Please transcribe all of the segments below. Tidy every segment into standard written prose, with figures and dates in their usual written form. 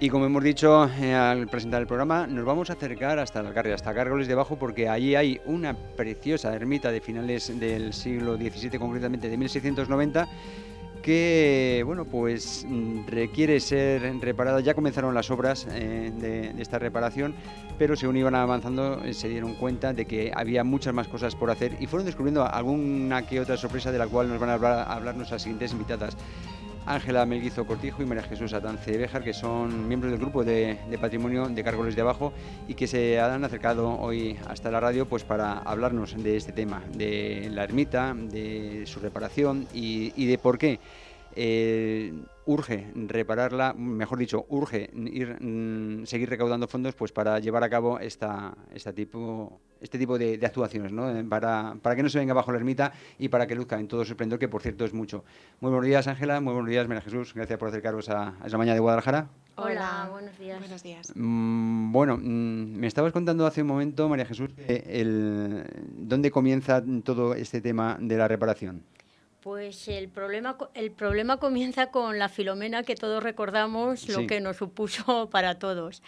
Y como hemos dicho al presentar el programa, nos vamos a acercar hasta Alcarria, hasta Cárgoles de Bajo, porque allí hay una preciosa ermita de finales del siglo XVII, concretamente de 1690, que bueno, pues requiere ser reparada. Ya comenzaron las obras de esta reparación, pero según iban avanzando se dieron cuenta de que había muchas más cosas por hacer y fueron descubriendo alguna que otra sorpresa de la cual nos van a hablar nuestras siguientes invitadas. Ángela Melguizo Cortijo y María Jesús Atance Béjar, que son miembros del grupo de patrimonio de Cárgoles de Abajo y que se han acercado hoy hasta la radio pues para hablarnos de este tema, de la ermita, de su reparación y de por qué urge repararla, mejor dicho, urge seguir recaudando fondos pues para llevar a cabo este tipo de actuaciones, ¿no? Para que no se venga abajo la ermita y para que luzca en todo su esplendor, que por cierto es mucho. Muy buenos días, Ángela. Muy buenos días, María Jesús. Gracias por acercaros a esa mañana de Guadalajara. Hola, buenos días. Buenos días. Bueno, me estabas contando hace un momento, María Jesús, dónde comienza todo este tema de la reparación. Pues el problema comienza con la Filomena, que todos recordamos lo Sí. que nos supuso para todos.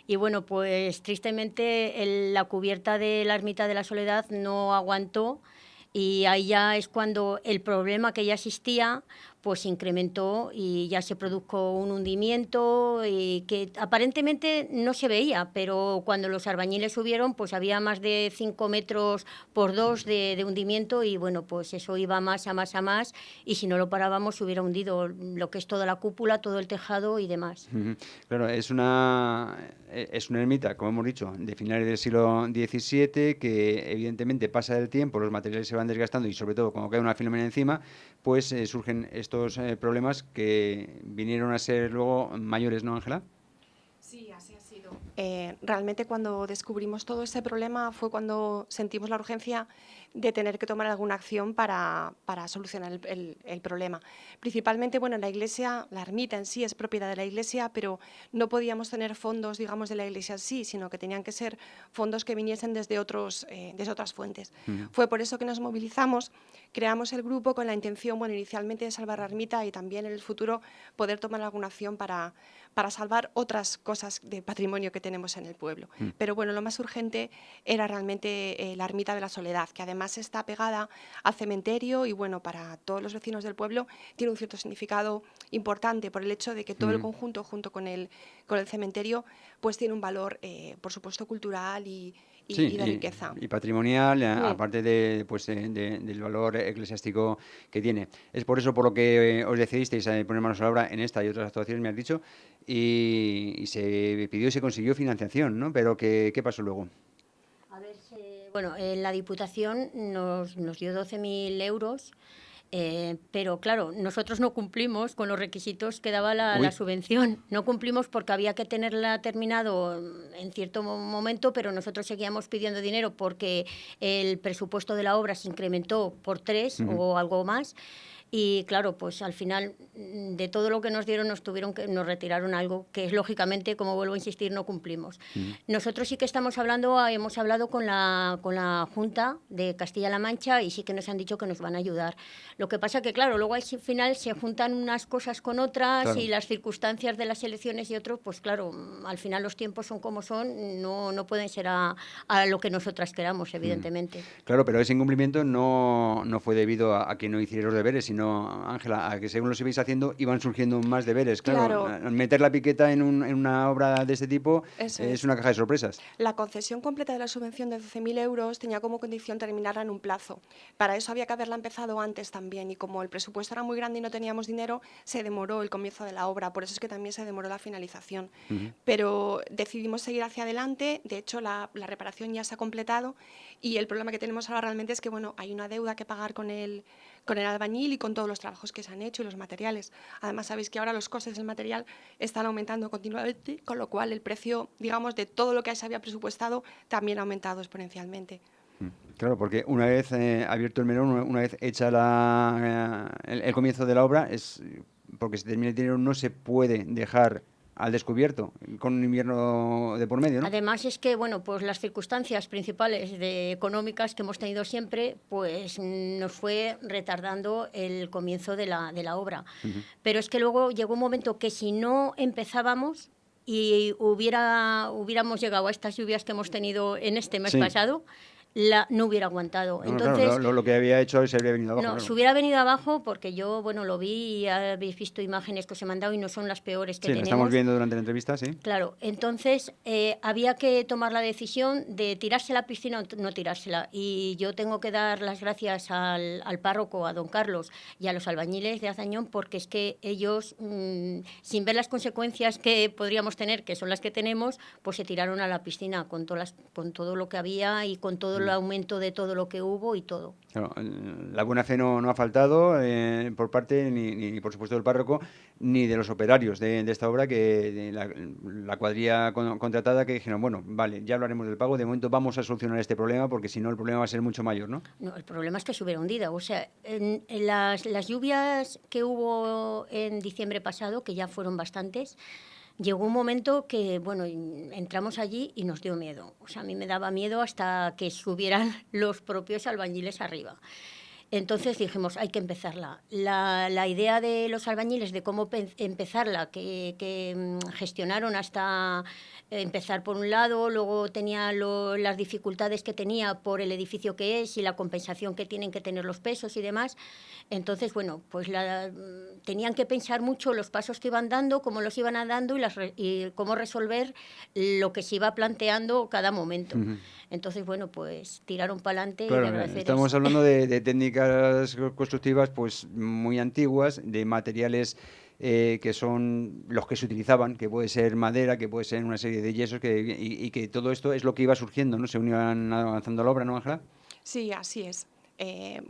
Y bueno, pues tristemente la cubierta de la Ermita de la Soledad no aguantó, y ahí ya es cuando el problema que ya existía pues se incrementó y ya se produjo un hundimiento y que aparentemente no se veía, pero cuando los albañiles subieron pues había más de 5 metros por 2 de hundimiento, y bueno, pues eso iba más a más a más, y si no lo parábamos se hubiera hundido lo que es toda la cúpula, todo el tejado y demás. Claro, es una ermita, como hemos dicho, de finales del siglo XVII, que evidentemente pasa el tiempo, los materiales se van desgastando y sobre todo cuando cae una filomena encima, pues surgen estos problemas que vinieron a ser luego mayores, ¿no, Ángela? Sí, así ha sido. Realmente cuando descubrimos todo ese problema fue cuando sentimos la urgencia de tener que tomar alguna acción para solucionar el problema. Principalmente, bueno, la iglesia, la ermita en sí es propiedad de la iglesia, pero no podíamos tener fondos, digamos, de la iglesia en sí, sino que tenían que ser fondos que viniesen desde otras fuentes. Fue por eso que nos movilizamos, creamos el grupo con la intención, bueno, inicialmente de salvar la ermita y también en el futuro poder tomar alguna acción para salvar otras cosas de patrimonio que tenemos en el pueblo. Pero bueno, lo más urgente era realmente la ermita de la Soledad, que además está pegada al cementerio y bueno, para todos los vecinos del pueblo tiene un cierto significado importante por el hecho de que todo el conjunto, junto con el cementerio, pues tiene un valor, por supuesto, cultural y Sí, de riqueza. y patrimonial, aparte del valor eclesiástico que tiene. Es por eso por lo que os decidisteis a poner manos a la obra en esta y otras actuaciones, me has dicho, y se pidió y se consiguió financiación, ¿no? Pero ¿qué pasó luego? A ver, bueno, la Diputación nos dio 12.000 euros, pero claro, nosotros no cumplimos con los requisitos que daba la Uy, subvención. No cumplimos porque había que tenerla terminado en cierto momento, pero nosotros seguíamos pidiendo dinero porque el presupuesto de la obra se incrementó por 3 o algo más. Y claro, pues al final de todo lo que nos dieron nos retiraron algo que es lógicamente, como vuelvo a insistir, no cumplimos. Nosotros sí que hemos hablado con la Junta de Castilla-La Mancha, y sí que nos han dicho que nos van a ayudar. Lo que pasa que claro, luego al final se juntan unas cosas con otras, claro. y las circunstancias de las elecciones y otros, pues claro, al final los tiempos son como son, no pueden ser a lo que nosotras queramos, evidentemente. Claro, pero ese incumplimiento no fue debido a que no hicierais los deberes, sino, Ángela, a que según los ibais haciendo iban surgiendo más deberes. Claro, Claro, meter la piqueta en una obra de este tipo eso es es. una caja de sorpresas. La concesión completa de la subvención de 12.000 euros tenía como condición terminarla en un plazo. Para eso había que haberla empezado antes también, y como el presupuesto era muy grande y no teníamos dinero, se demoró el comienzo de la obra, por eso es que también se demoró la finalización. Pero decidimos seguir hacia adelante, de hecho la reparación ya se ha completado, y el problema que tenemos ahora realmente es que bueno, hay una deuda que pagar con el albañil y con todos los trabajos que se han hecho y los materiales. Además, sabéis que ahora los costes del material están aumentando continuamente, con lo cual el precio, digamos, de todo lo que se había presupuestado también ha aumentado exponencialmente. Claro, porque una vez abierto el melón, una vez hecha el comienzo de la obra, porque si termina el dinero no se puede dejar al descubierto, con un invierno de por medio, ¿no? Además es que, bueno, pues las circunstancias principales económicas que hemos tenido siempre, pues nos fue retardando el comienzo de la obra. Pero es que luego llegó un momento que si no empezábamos, y hubiéramos llegado a estas lluvias que hemos tenido en este mes pasado, no hubiera aguantado. No, Entonces, claro, lo que había hecho se habría venido abajo. No, claro. se hubiera venido abajo porque yo, lo vi y habéis visto imágenes que os he mandado y no son las peores que Sí, lo tenemos. estamos viendo durante la entrevista, sí. Claro, entonces había que tomar la decisión de tirarse a la piscina o no tirársela. Y yo tengo que dar las gracias al párroco, a don Carlos y a los albañiles de Azañón, porque es que ellos, sin ver las consecuencias que podríamos tener, que son las que tenemos, pues se tiraron a la piscina con todo lo que había y con todo el aumento de todo lo que hubo y todo. Claro, la buena fe no ha faltado por parte ni por supuesto del párroco ni de los operarios de esta obra, que de la cuadrilla contratada, que dijeron, bueno, vale, ya hablaremos del pago, de momento vamos a solucionar este problema porque si no el problema va a ser mucho mayor, ¿no? No, el problema es que se hubiera hundido. O sea, en las lluvias que hubo en diciembre pasado, que ya fueron bastantes, llegó un momento que, bueno, entramos allí y nos dio miedo. O sea, a mí me daba miedo hasta que subieran los propios albañiles arriba. Entonces dijimos, hay que empezarla. La idea de los albañiles de cómo empezarla, que gestionaron hasta empezar por un lado, luego tenía las dificultades que tenía por el edificio que es y la compensación que tienen que tener los pesos y demás. Entonces, bueno, pues tenían que pensar mucho los pasos que iban dando, cómo los iban dando y cómo resolver lo que se iba planteando cada momento. Uh-huh. Entonces, bueno, pues tiraron para adelante. Claro, y agradecer estamos eso. hablando de técnicas constructivas pues muy antiguas, de materiales que son los que se utilizaban, que puede ser madera, que puede ser una serie de yesos, y que todo esto es lo que iba surgiendo, ¿no? Se iban avanzando la obra, ¿no, Ángela? Sí, así es.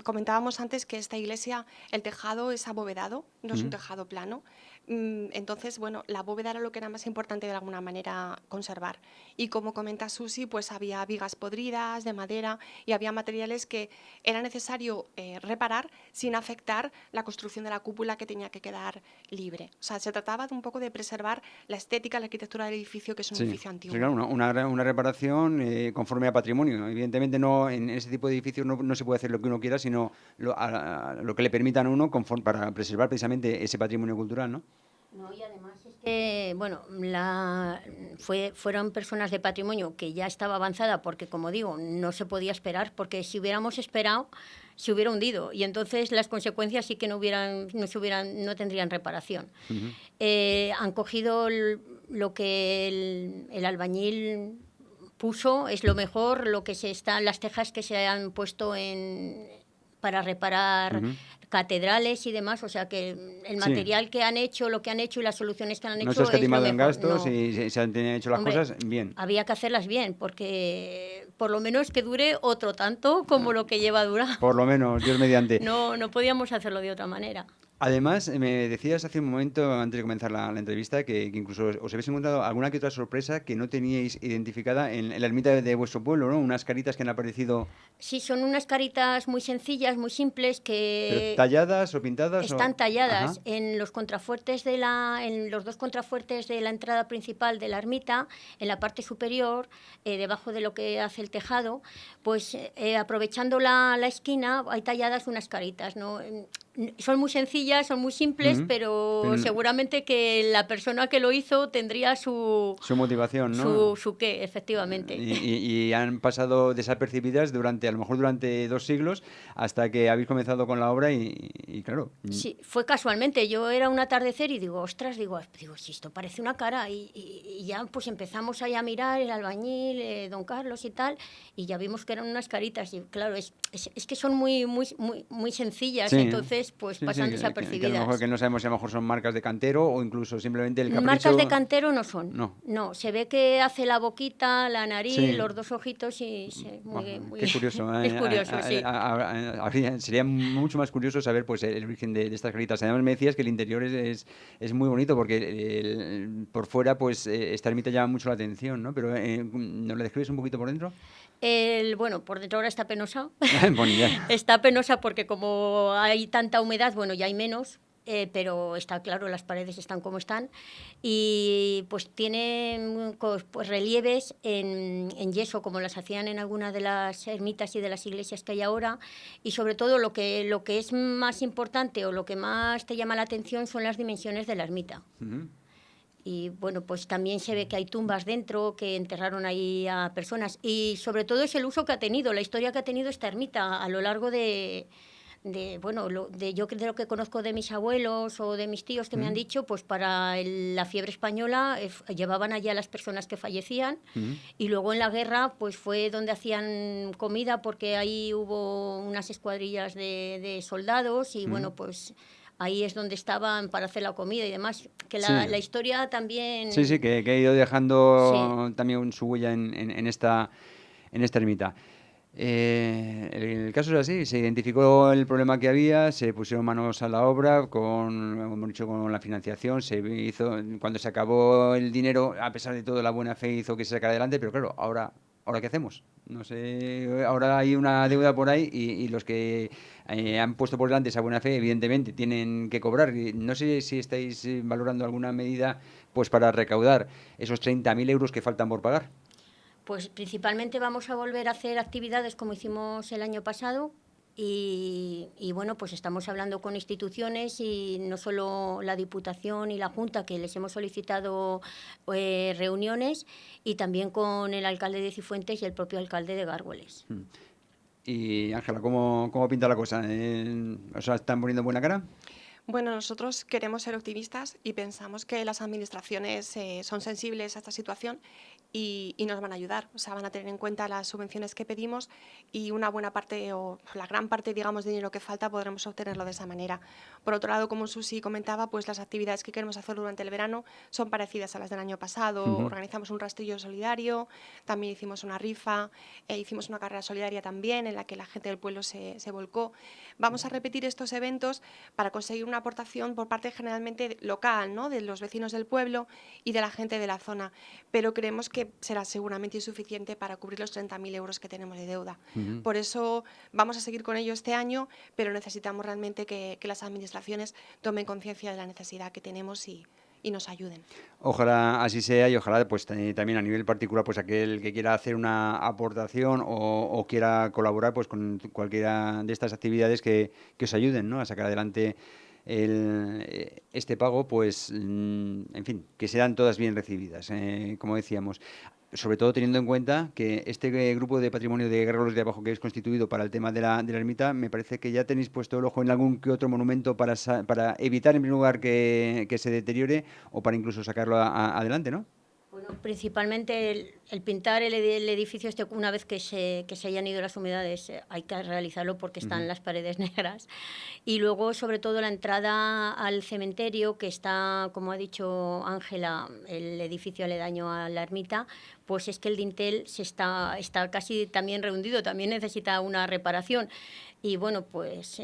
Comentábamos antes que esta iglesia, el tejado es abovedado, no es un tejado plano. Entonces, bueno, la bóveda era lo que era más importante de alguna manera conservar. Y como comenta Susi, pues había vigas podridas de madera y había materiales que era necesario reparar sin afectar la construcción de la cúpula, que tenía que quedar libre. O sea, se trataba de un poco de preservar la estética, la arquitectura del edificio, que es un edificio antiguo. Sí, claro, una reparación conforme a patrimonio, ¿no? Evidentemente no, en ese tipo de edificios no se puede hacer lo que uno quiera, sino lo que le permitan a uno para preservar precisamente ese patrimonio cultural, ¿no? No, y además es que, bueno, fueron personas de patrimonio que ya estaba avanzada porque, como digo, no se podía esperar, porque si hubiéramos esperado se hubiera hundido y entonces las consecuencias sí que no tendrían reparación. Uh-huh. Han cogido lo que el albañil puso, es lo mejor, las tejas que se han puesto para reparar catedrales y demás, o sea que el material que han hecho, lo que han hecho y las soluciones que han hecho no se ha escatimado en gastos no. y se han hecho las cosas bien. Había que hacerlas bien, porque por lo menos que dure otro tanto como lo que lleva a durar. Por lo menos, Dios mediante. No podíamos hacerlo de otra manera. Además, me decías hace un momento, antes de comenzar la entrevista, que incluso os habéis encontrado alguna que otra sorpresa que no teníais identificada en la ermita de vuestro pueblo, ¿no? Unas caritas que han aparecido... Sí, son unas caritas muy sencillas, muy simples, que... ¿Pero talladas o pintadas? Están talladas. Ajá. En los contrafuertes en los dos contrafuertes de la entrada principal de la ermita, en la parte superior, debajo de lo que hace el tejado, pues aprovechando la esquina, hay talladas unas caritas, ¿no? Son muy sencillas, son muy simples, pero seguramente que la persona que lo hizo tendría su motivación, ¿no? Su qué, efectivamente. Y han pasado desapercibidas a lo mejor durante 2 siglos, hasta que habéis comenzado con la obra y claro. Sí, fue casualmente. Yo era un atardecer y digo, ostras, digo, si esto parece una cara. Y ya pues empezamos ahí a mirar el albañil, don Carlos y tal, y ya vimos que eran unas caritas. Y claro, es que son muy sencillas, sí. Entonces pues pasan desapercibidas. Que a lo mejor que no sabemos si a lo mejor son marcas de cantero o incluso simplemente el capricho. Marcas de cantero no son. No, se ve que hace la boquita, la nariz, los dos ojitos y qué curioso. Es curioso, sí. Sería mucho más curioso saber pues el origen de estas caritas. Además me decías que el interior es muy bonito porque por fuera pues esta ermita llama mucho la atención, ¿no? Pero ¿nos la describes un poquito por dentro? Bueno, por dentro ahora está penosa. Bueno, ya. Está penosa porque como hay tanta humedad, bueno, ya hay menos, pero está claro, las paredes están como están y pues tiene pues relieves en yeso, como las hacían en algunas de las ermitas y de las iglesias que hay ahora, y sobre todo lo que es más importante o lo que más te llama la atención son las dimensiones de la ermita. Uh-huh. y bueno, pues también se ve que hay tumbas dentro, que enterraron ahí a personas, y sobre todo es el uso que ha tenido, la historia que ha tenido esta ermita a lo largo bueno, yo de lo que conozco de mis abuelos o de mis tíos que me han dicho, pues para la fiebre española llevaban allá a las personas que fallecían, y luego en la guerra pues fue donde hacían comida, porque ahí hubo unas escuadrillas de soldados, y bueno, pues ahí es donde estaban para hacer la comida y demás. Que la historia también... Sí, que ha ido dejando también su huella en esta ermita. El caso es así, se identificó el problema que había, se pusieron manos a la obra, hemos dicho, con la financiación, se hizo, cuando se acabó el dinero, a pesar de todo, la buena fe hizo que se sacara adelante, pero claro, ¿ahora qué hacemos? No sé, ahora hay una deuda por ahí y los que han puesto por delante esa buena fe, evidentemente, tienen que cobrar. No sé si estáis valorando alguna medida pues para recaudar esos 30.000 euros que faltan por pagar. Pues principalmente vamos a volver a hacer actividades como hicimos el año pasado, y bueno, pues estamos hablando con instituciones, y no solo la Diputación y la Junta, que les hemos solicitado reuniones, y también con el alcalde de Cifuentes y el propio alcalde de Gárgoles. Y Ángela, ¿cómo pinta la cosa? ¿Os están poniendo buena cara? Bueno, nosotros queremos ser optimistas y pensamos que las administraciones son sensibles a esta situación y nos van a ayudar. O sea, van a tener en cuenta las subvenciones que pedimos, y una buena parte, o la gran parte, digamos, de dinero que falta podremos obtenerlo de esa manera. Por otro lado, como Susi comentaba, pues las actividades que queremos hacer durante el verano son parecidas a las del año pasado. Organizamos un rastrillo solidario, también hicimos una rifa, hicimos una carrera solidaria también en la que la gente del pueblo se volcó. Vamos a repetir estos eventos para conseguir una aportación por parte generalmente local, ¿no?, de los vecinos del pueblo y de la gente de la zona, pero creemos que será seguramente insuficiente para cubrir los 30.000 euros que tenemos de deuda. Por eso vamos a seguir con ello este año, pero necesitamos realmente que las administraciones tomen conciencia de la necesidad que tenemos y nos ayuden. Ojalá así sea, y ojalá pues también a nivel particular, pues aquel que quiera hacer una aportación o quiera colaborar pues con cualquiera de estas actividades que os ayuden, ¿no?, a sacar adelante este pago, pues en fin, que sean todas bien recibidas, como decíamos. Sobre todo teniendo en cuenta que este grupo de patrimonio de Gárgoles de Abajo que habéis constituido para el tema de la ermita, me parece que ya tenéis puesto el ojo en algún que otro monumento para evitar, en primer lugar, que se deteriore, o para incluso sacarlo adelante, ¿no? Bueno, principalmente el pintar el edificio una vez que se hayan ido las humedades, hay que realizarlo porque están las paredes negras. Y luego, sobre todo, la entrada al cementerio, que está, como ha dicho Ángela, el edificio aledaño a la ermita, pues es que el dintel está casi también rehundido, también necesita una reparación. Y bueno, pues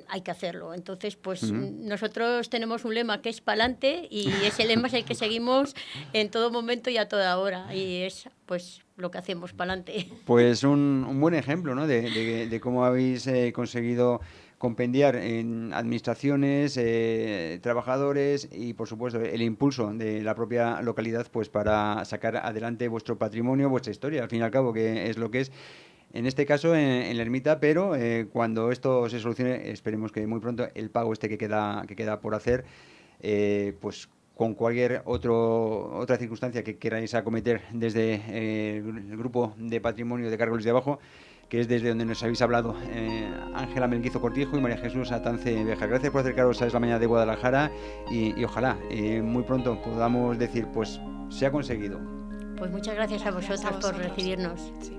hay que hacerlo. Entonces, pues nosotros tenemos un lema que es pa'lante, y ese lema es el que seguimos en todo momento y a toda hora. Y es pues lo que hacemos, pa'lante. Pues un buen ejemplo, ¿no?, de cómo habéis conseguido compendiar en administraciones, trabajadores y, por supuesto, el impulso de la propia localidad pues para sacar adelante vuestro patrimonio, vuestra historia, al fin y al cabo, que es lo que es. En este caso, en la ermita, pero cuando esto se solucione, esperemos que muy pronto, el pago que queda por hacer, pues con cualquier otra circunstancia que queráis acometer desde el Grupo de Patrimonio de Gárgoles de Abajo, que es desde donde nos habéis hablado Ángela Melguizo Cortijo y María Jesús Atance Bejar. Gracias por acercaros a Es la Mañana de Guadalajara, y ojalá muy pronto podamos decir, pues se ha conseguido. Pues muchas gracias a vosotros por recibirnos. Sí.